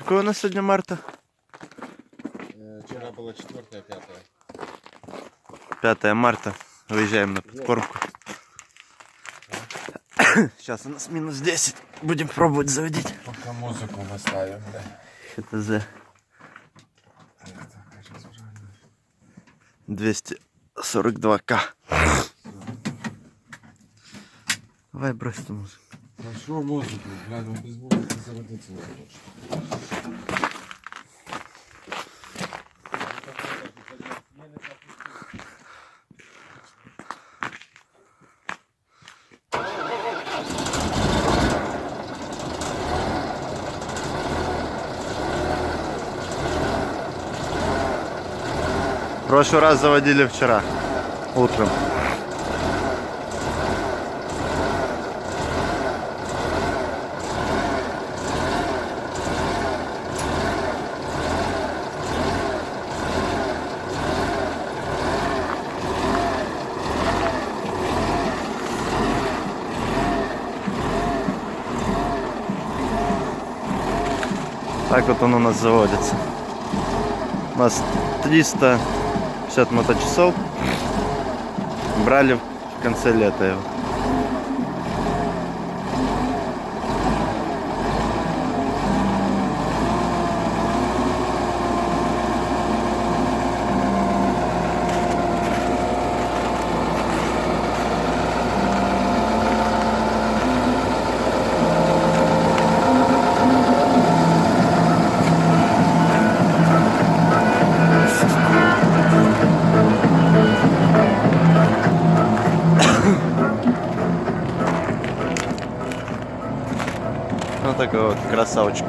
Какое у нас сегодня марта? Вчера было 4-е, 5-е. 5 марта. Выезжаем на подкормку. Сейчас у нас минус 10. Будем пробовать заводить. Пока музыку поставим, да. ХТЗ 242К. Давай брось эту музыку. Ну что музыку? Блядь, он без музыки заводиться не может. В прошлый раз заводили вчера утром. Так вот он у нас заводится. У нас 350 моточасов. Брали в конце лета его. Вот такой вот красавчик.